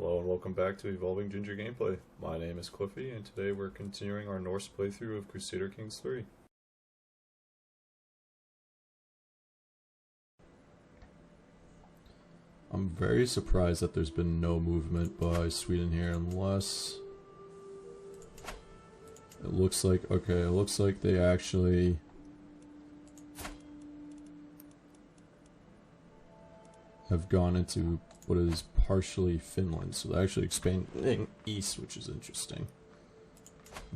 Hello and welcome back to Evolving Ginger Gameplay. My name is Cliffy and today we're continuing our Norse playthrough of Crusader Kings 3. I'm very surprised that there's been no movement by Sweden here unless... It looks like they actually... have gone into what is partially Finland, so they're actually expanding east, which is interesting.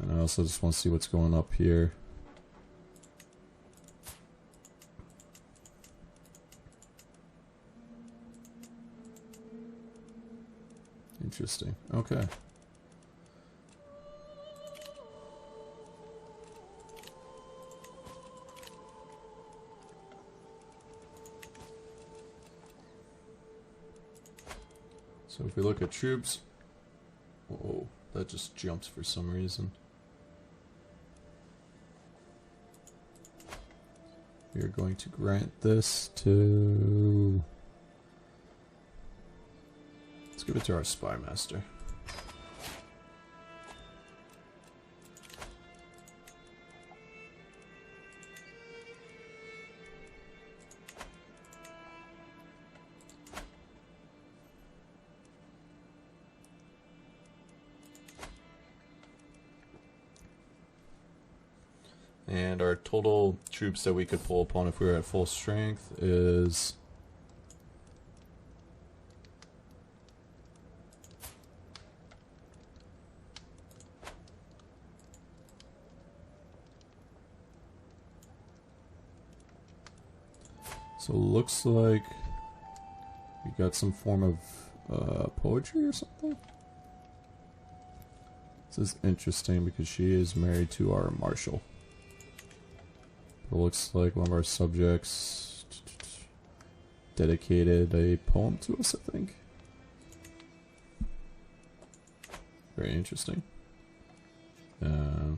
And I also just want to see what's going up here. Interesting. Okay. So if we look at troops, whoa, that just jumps for some reason. We are going to grant this to... Let's give it to our spy master. And our total troops that we could pull upon if we were at full strength is... So it looks like we got some form of poetry or something. This is interesting because she is married to our marshal. It looks like one of our subjects dedicated a poem to us, I think. Very interesting. Oh,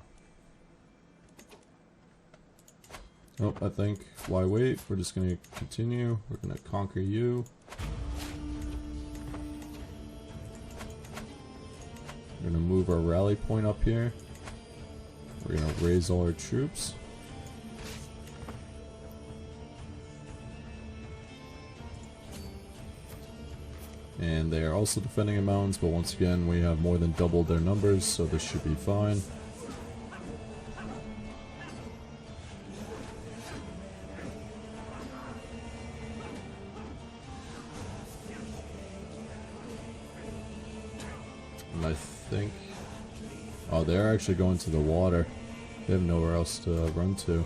I think, why wait? We're just going to continue. We're going to conquer you. We're going to move our rally point up here. We're going to raise all our troops. And they are also defending the mountains, but once again we have more than doubled their numbers, so this should be fine. And I think... Oh, they're actually going to the water. They have nowhere else to run to.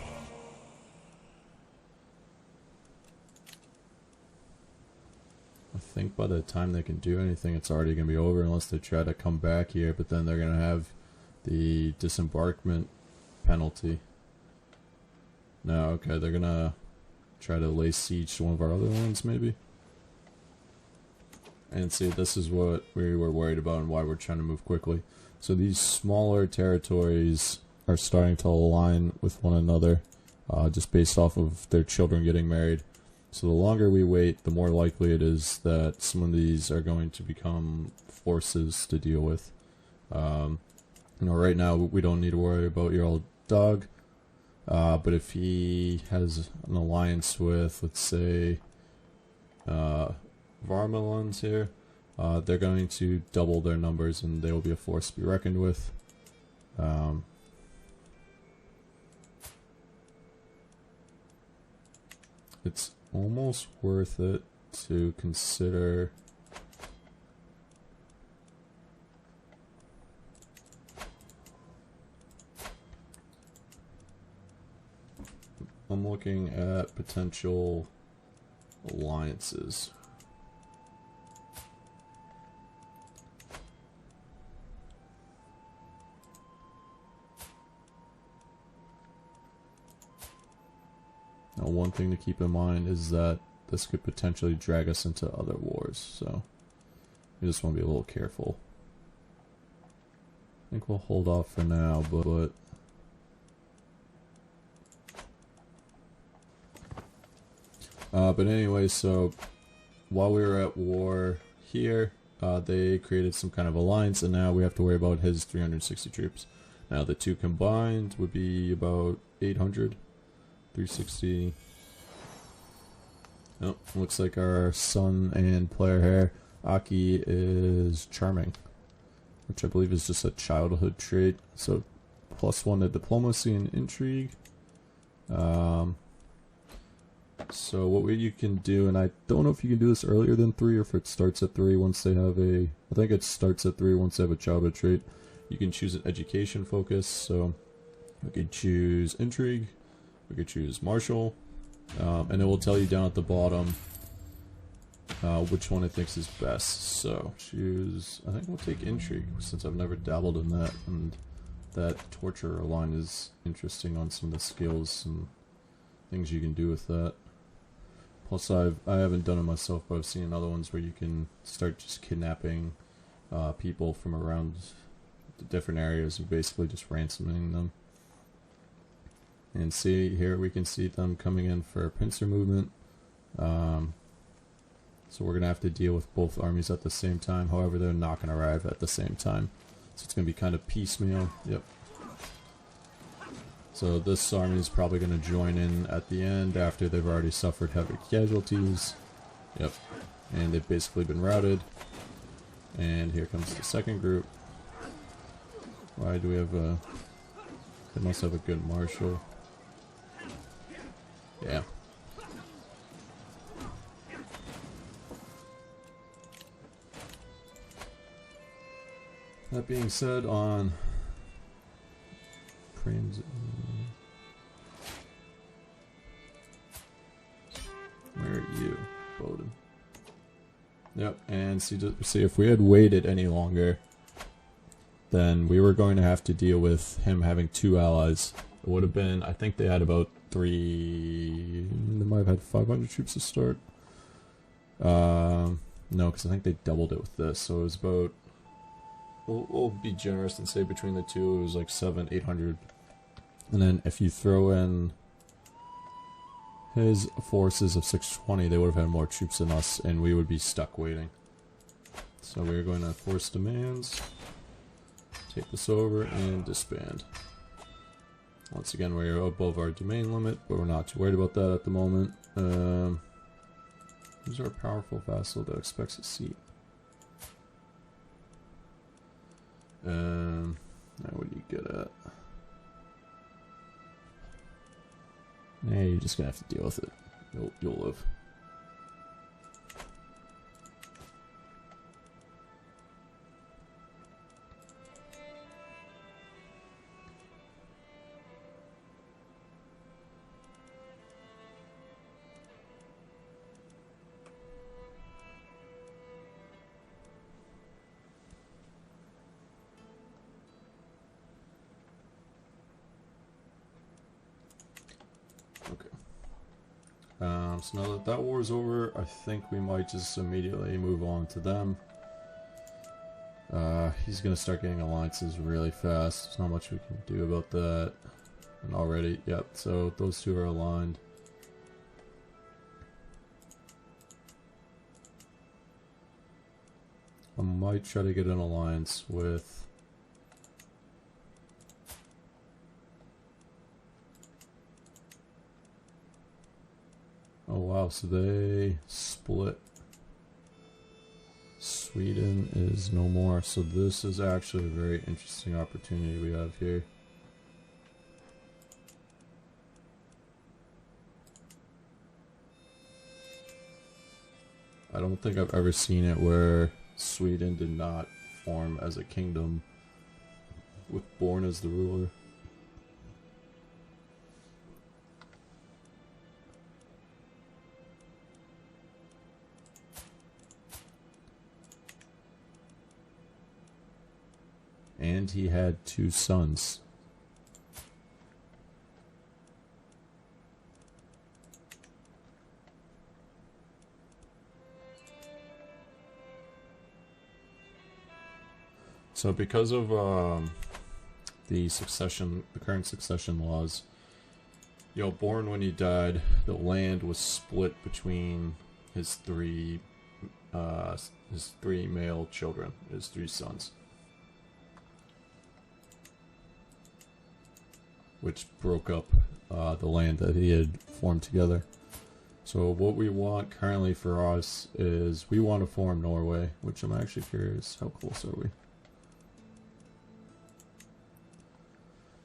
I think by the time they can do anything, it's already going to be over unless they try to come back here, but then they're going to have the disembarkment penalty. No, okay, they're going to try to lay siege to one of our other ones, maybe? And see, this is what we were worried about and why we're trying to move quickly. So these smaller territories are starting to align with one another, just based off of their children getting married. So the longer we wait, the more likely it is that some of these are going to become forces to deal with. Right now we don't need to worry about your old dog, but if he has an alliance with, let's say, Varmelons here, they're going to double their numbers and they will be a force to be reckoned with. It's almost worth it to consider I'm looking at potential alliances. Now, one thing to keep in mind is that this could potentially drag us into other wars, so we just want to be a little careful. I think we'll hold off for now, but But anyway, so while we were at war here, they created some kind of alliance, and now we have to worry about his 360 troops. Now the two combined would be about 800. 360. Oh, looks like our son and player here, Aki, is charming, which I believe is just a childhood trait. So +1 to diplomacy and intrigue. So what you can do, and I don't know if you can do this earlier than 3 or if it starts at 3 once they have a, I think it starts at 3 once they have a childhood trait. You can choose an education focus, so we could choose intrigue, we could choose martial, and it will tell you down at the bottom which one it thinks is best. So choose, I think we'll take intrigue since I've never dabbled in that, and that torture line is interesting on some of the skills and things you can do with that. Plus I haven't done it myself, but I've seen other ones where you can start just kidnapping people from around the different areas and basically just ransoming them. And see, here we can see them coming in for a pincer movement. So we're going to have to deal with both armies at the same time. However, they're not going to arrive at the same time. So it's going to be kind of piecemeal. Yep. So this army is probably going to join in at the end after they've already suffered heavy casualties. Yep. And they've basically been routed. And here comes the second group. Why do we have a... They must have a good marshal. Yeah. That being said, on... Where are you, Bowden? Yep, and see if we had waited any longer, then we were going to have to deal with him having 2 allies. It would have been, I think they had about 3... They might have had 500 troops to start. No, because I think they doubled it with this, so it was about... We'll be generous and say between the two it was like 700-800. And then if you throw in his forces of 620, they would have had more troops than us, and we would be stuck waiting. So we're going to force demands, take this over, and disband. Once again, we're above our domain limit, but we're not too worried about that at the moment. Who's our powerful vassal that expects a seat? Now what do you get at? Yeah, you're just gonna have to deal with it. You'll live. So now that that war is over, I think we might just immediately move on to them. He's going to start getting alliances really fast. There's not much we can do about that. And already, yep, so those two are aligned. I might try to get an alliance with... Oh wow, so they split. Sweden is no more, so this is actually a very interesting opportunity we have here. I don't think I've ever seen it where Sweden did not form as a kingdom with Born as the ruler. And he had 2 sons. So because of the current succession laws, Born when he died, the land was split between his 3 his 3 male children, his 3 sons, which broke up the land that he had formed together. So what we want currently for us is we want to form Norway, which I'm actually curious, how close are we?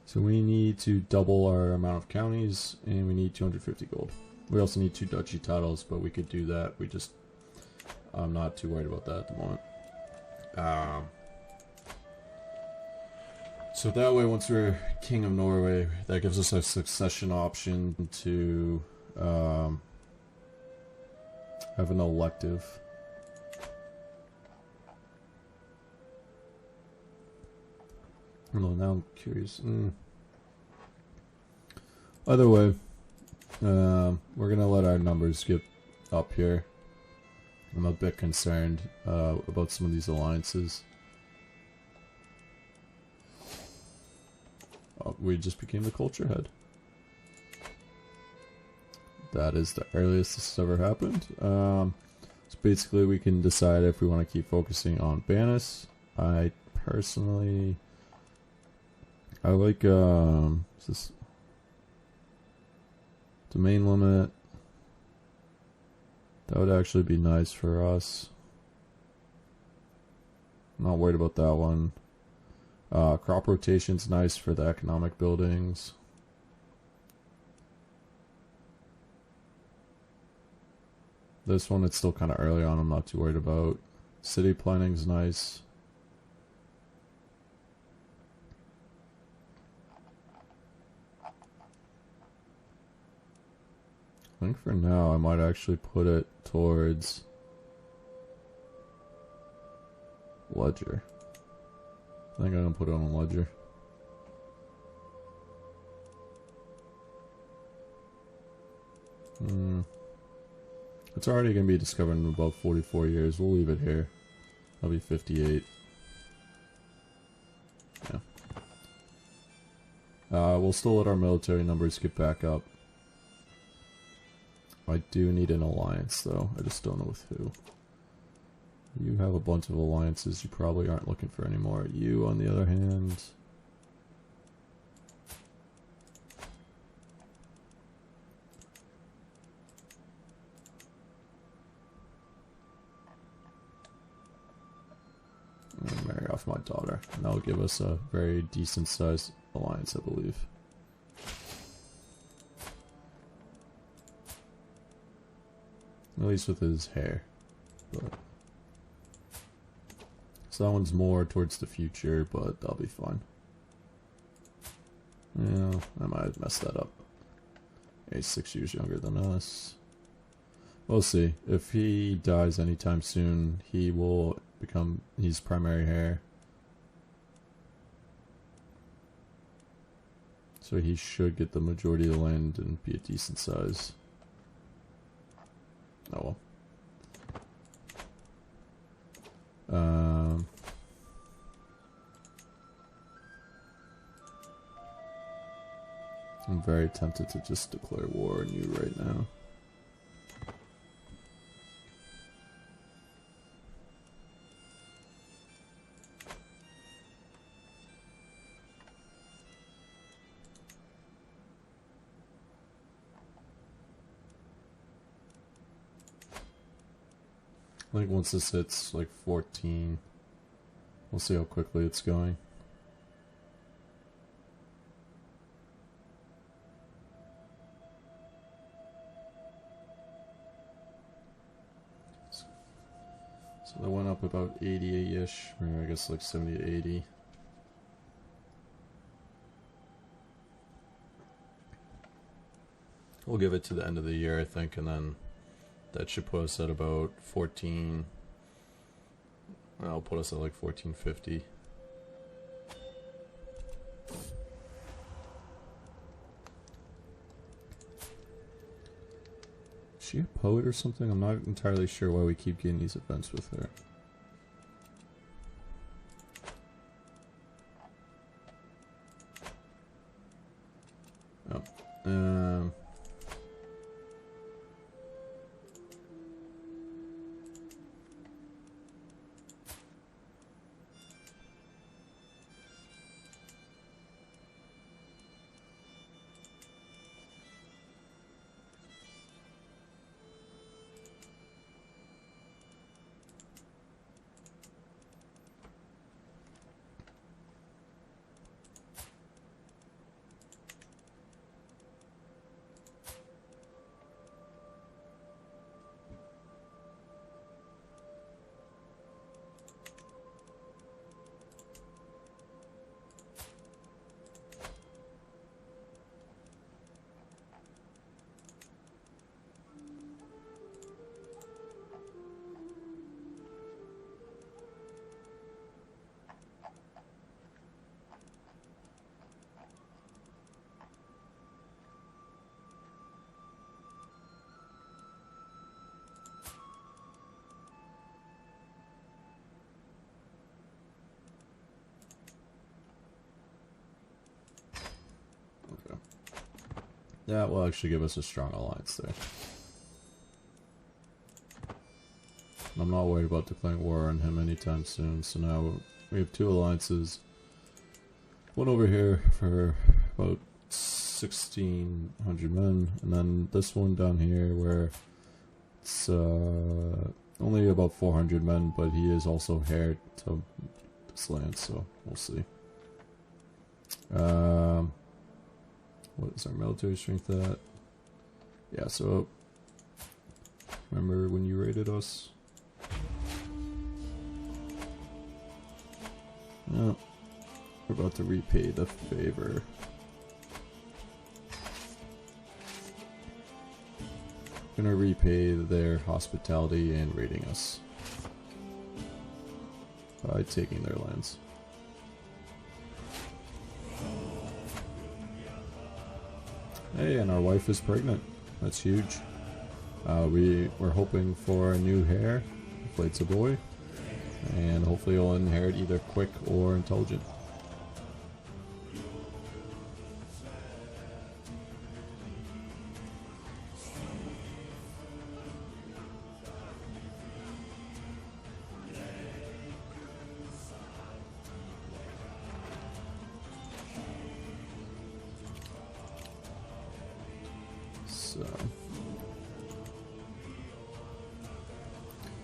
So we need to double our amount of counties, and we need 250 gold. We also need 2 duchy titles, but we could do that. I'm not too worried about that at the moment. So that way, once we're King of Norway, that gives us a succession option to have an elective. Well, now I'm curious. Either way, we're gonna let our numbers get up here. I'm a bit concerned about some of these alliances. Oh, we just became the culture head. That is the earliest this has ever happened. So basically we can decide if we want to keep focusing on Banis. I personally... I like, is this domain limit? That would actually be nice for us. I'm not worried about that one. Crop rotation's nice for the economic buildings. This one, it's still kind of early on, I'm not too worried about. City planning's nice. I think for now I might actually put it towards Ledger. I think I'm gonna put it on Ledger. It's already gonna be discovered in about 44 years. We'll leave it here. I'll be 58. Yeah. We'll still let our military numbers get back up. I do need an alliance, though. I just don't know with who. You have a bunch of alliances you probably aren't looking for anymore. You, on the other hand... I'm gonna marry off my daughter, and that'll give us a very decent sized alliance, I believe. At least with his hair. But so that one's more towards the future, but that'll be fine. Yeah, I might have messed that up. He's 6 years younger than us. We'll see. If he dies anytime soon, he will become his primary heir. So he should get the majority of the land and be a decent size. Oh well. I'm very tempted to just declare war on you right now. I think once this hits like 14, we'll see how quickly it's going. So they went up about 80-ish, or I guess like 70 to 80. We'll give it to the end of the year, I think, and then that should put us at about 14. I'll put us at like 1450. Is she a poet or something? I'm not entirely sure why we keep getting these events with her. Oh. That will actually give us a strong alliance there. I'm not worried about declaring war on him anytime soon, so now we have 2 alliances. One over here for about 1,600 men, and then this one down here where it's only about 400 men, but he is also heir to this land, so we'll see. What is our military strength at? Yeah, so remember when you raided us? Oh, we're about to repay the favor. Gonna repay their hospitality and raiding us by taking their lands. Hey, and our wife is pregnant. That's huge. We're hoping for a new heir. Hopefully it's a boy. And hopefully he'll inherit either quick or intelligent.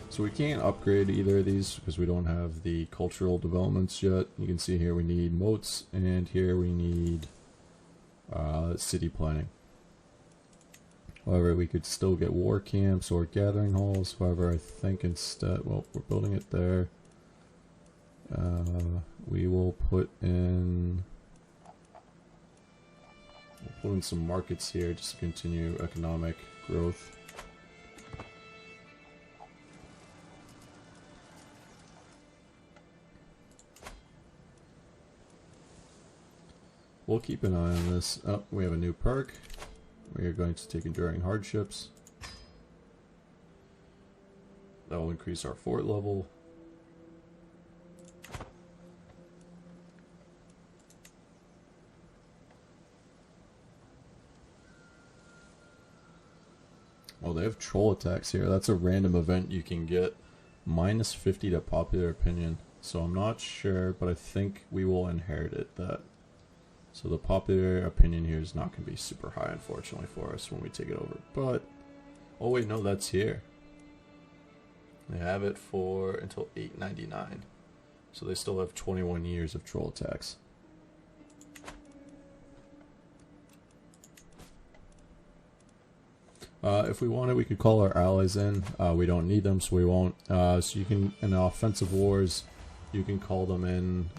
So we can't upgrade either of these because we don't have the cultural developments yet. You can see here we need moats, and here we need city planning. However, we could still get war camps or gathering halls. However, I think instead, well, we're building it there. We will put in some markets here just to continue economic growth. We'll keep an eye on this. Oh, we have a new perk. We are going to take enduring hardships. That will increase our fort level. Oh, they have troll attacks here. That's a random event you can get. Minus 50 to popular opinion. So I'm not sure, but I think we will inherit it. So the popular opinion here is not going to be super high, unfortunately, for us when we take it over. But, oh wait, no, that's here. They have it for until 899. So they still have 21 years of troll attacks. If we wanted, we could call our allies in. We don't need them, so we won't. So you can, in offensive wars, you can call them in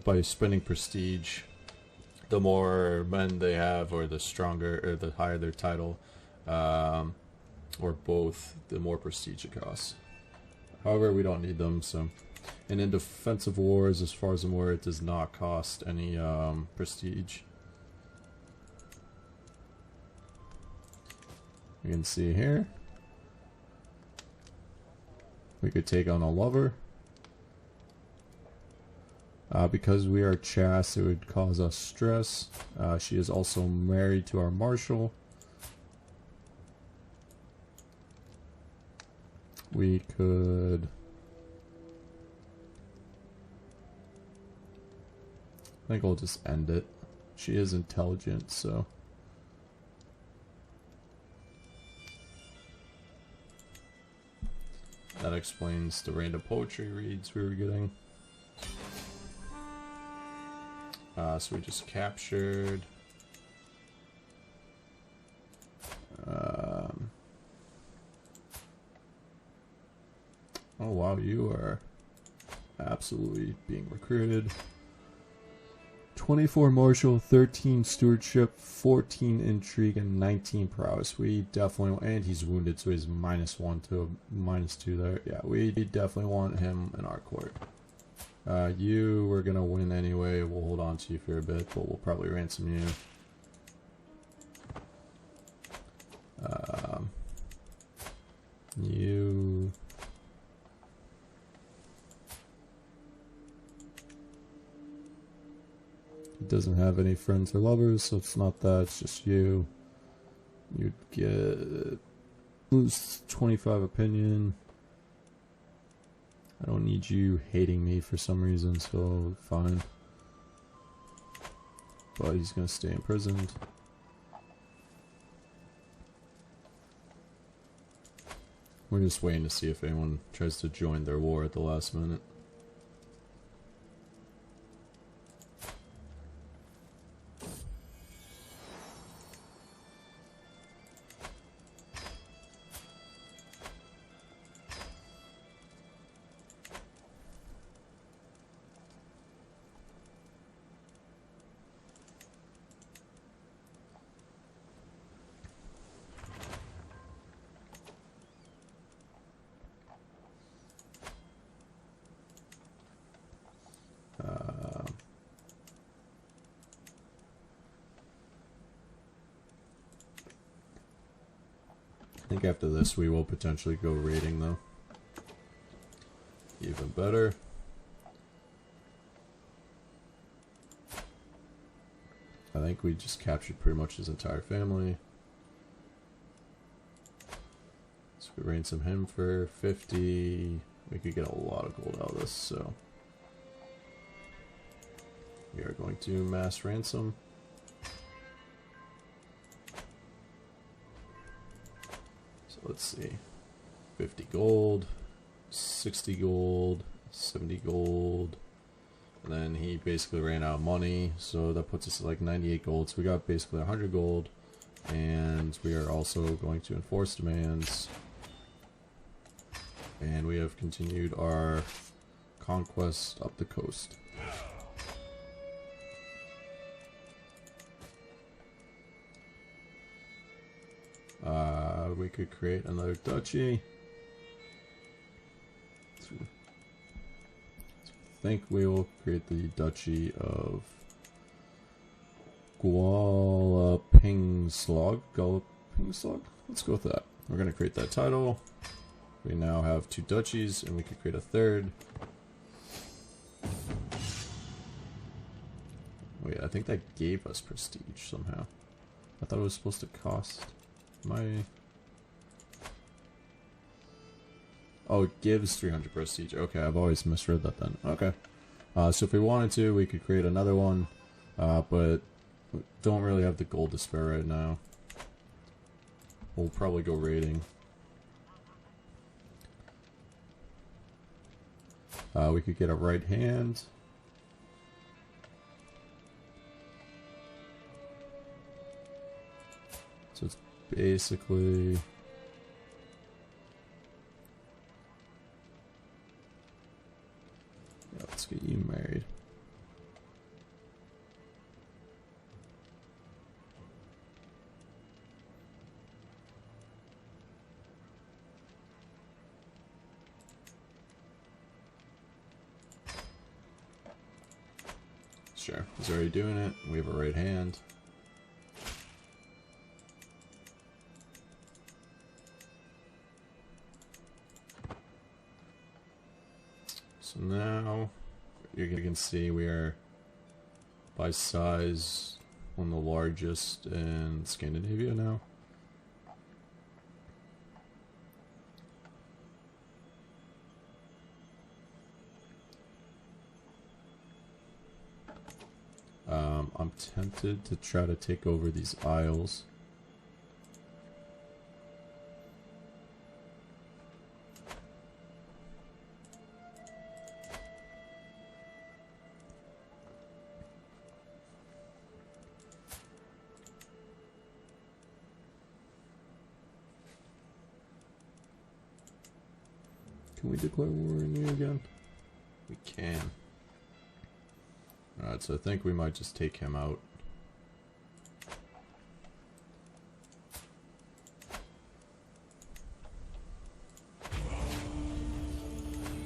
by spending prestige. The more men they have, or the stronger, or the higher their title, or both, the more prestige it costs. However, we don't need them. So, and in defensive wars, as far as I'm aware, it does not cost any prestige. You can see here, we could take on a lover. Because we are chaste, it would cause us stress. She is also married to our marshal. We could... I think we'll just end it. She is intelligent, so... That explains the random poetry reads we were getting. So we just captured oh wow, you are absolutely being recruited. 24 martial, 13 stewardship, 14 intrigue, and 19 prowess. We definitely, and he's wounded, so he's -1 to -2 there. Yeah, we definitely want him in our court. You were gonna win anyway. We'll hold on to you for a bit, but we'll probably ransom you. You... doesn't have any friends or lovers, so it's not that, it's just you. You'd get lose 25 opinion. I don't need you hating me for some reason, so fine. But he's gonna stay imprisoned. We're just waiting to see if anyone tries to join their war at the last minute. I think after this we will potentially go raiding though. Even better. I think we just captured pretty much his entire family. So we ransom him for 50. We could get a lot of gold out of this, so we are going to mass ransom. Let's see, 50 gold, 60 gold, 70 gold, and then he basically ran out of money, so that puts us at like 98 gold, so we got basically 100 gold, and we are also going to enforce demands, and we have continued our conquest up the coast. We could create another duchy. So I think we will create the duchy of Gualapingslag. Let's go with that. We're going to create that title. We now have 2 duchies, and we could create a third. Wait, I think that gave us prestige somehow. I thought it was supposed to cost my... Oh, it gives 300 prestige. Okay, I've always misread that then. Okay. So if we wanted to, we could create another one, but don't really have the gold to spare right now. We'll probably go raiding. We could get a right hand. So it's basically... Yeah, let's get you married. Sure, he's already doing it. We have a right hand. So now you can see we are by size one of the largest in Scandinavia now. I'm tempted to try to take over these isles. Can we declare war on you again? We can. Alright, so I think we might just take him out.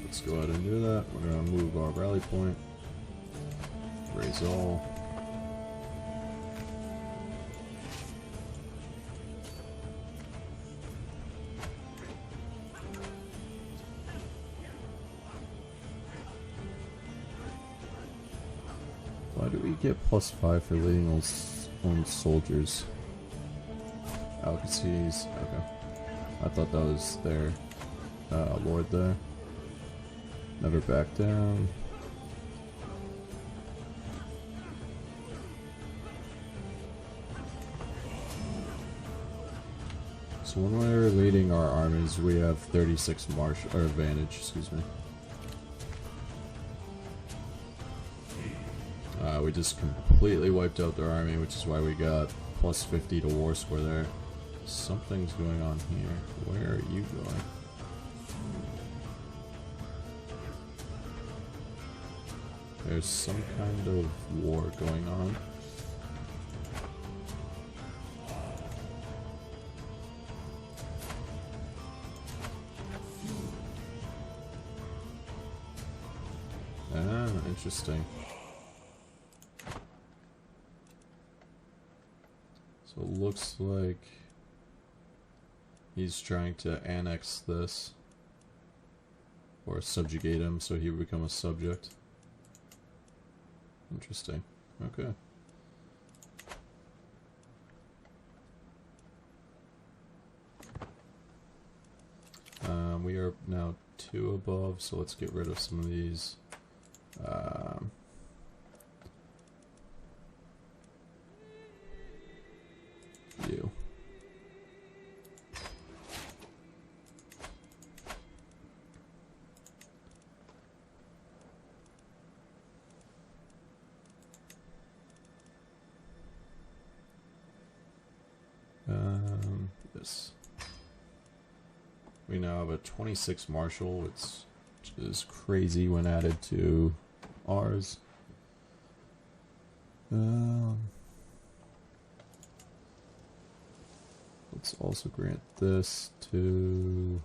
Let's go ahead and do that. We're going to move our rally point. Raise all. Why do we get +5 for leading own soldiers? Oh, because he's... okay. I thought that was their lord there. Never back down. So when we're leading our armies, we have 36 martial or advantage, excuse me. We just completely wiped out their army, which is why we got +50 to war score there. Something's going on here. Where are you going? There's some kind of war going on. Ah, interesting. So it looks like he's trying to annex this or subjugate him so he would become a subject. Interesting. Okay. We are now 2 above, so let's get rid of some of these. You. This. We now have a 26 martial, which is crazy when added to ours. Let's also grant this to...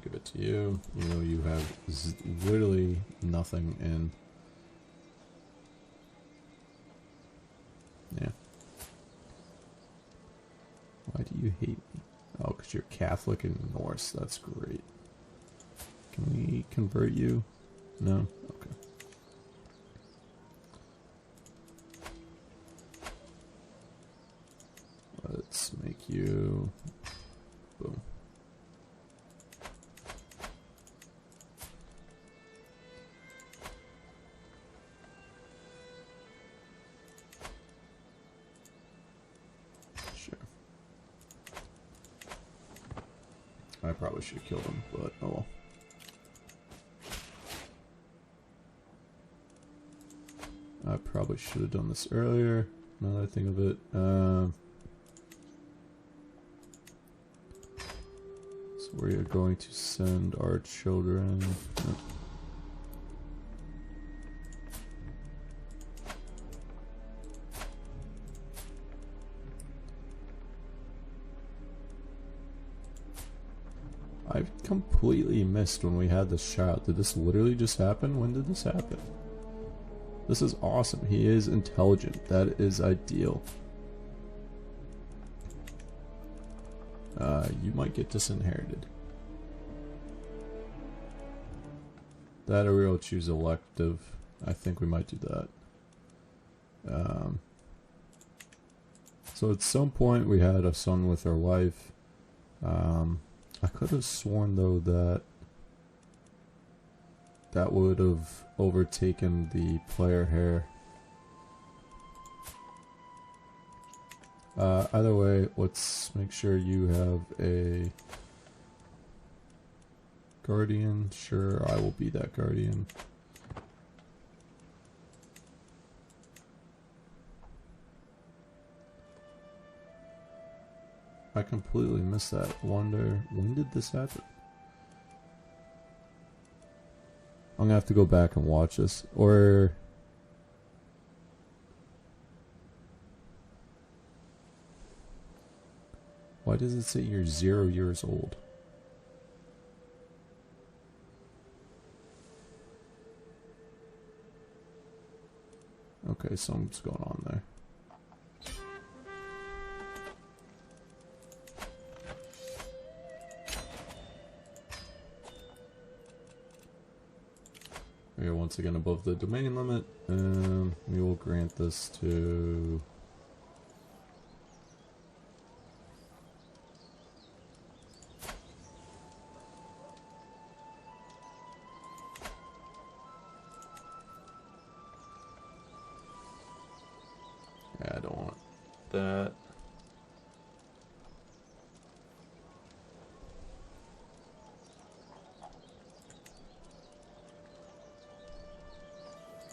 give it to you. You know you have literally nothing in. Yeah. Why do you hate me? Oh, because you're Catholic and Norse. That's great. Can we convert you? No? Okay. Let's make you... boom. I probably should have killed him, but oh well. I probably should have done this earlier, now that I think of it. So we are going to send our children... I completely missed when we had this child. Did this literally just happen? When did this happen? This is awesome. He is intelligent. That is ideal. You might get disinherited. That or we'll choose elective. I think we might do that. So at some point we had a son with our wife. I could have sworn though that that would have overtaken the player hair. Either way, let's make sure you have a guardian. Sure, I will be that guardian. I completely missed that. Wonder, when did this happen? I'm gonna have to go back and watch this. Or... why does it say you're 0 years old? Okay, something's going on there. We are once again above the domain limit, and we will grant this to... Yeah, I don't want that.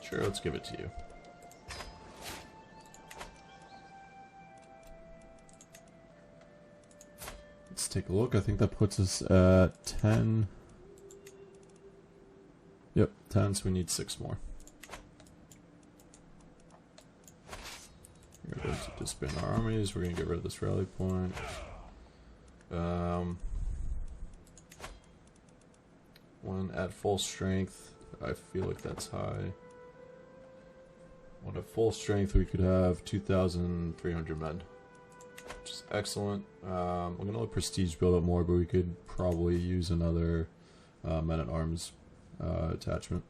Sure, let's give it to you. Let's take a look. I think that puts us at 10. Yep, 10, so we need 6 more. We're going to disband our armies. We're going to get rid of this rally point. One at full strength. I feel like that's high. One at full strength, we could have 2,300 men, which is excellent. We're going to let prestige build up more, but we could probably use another men-at-arms attachment.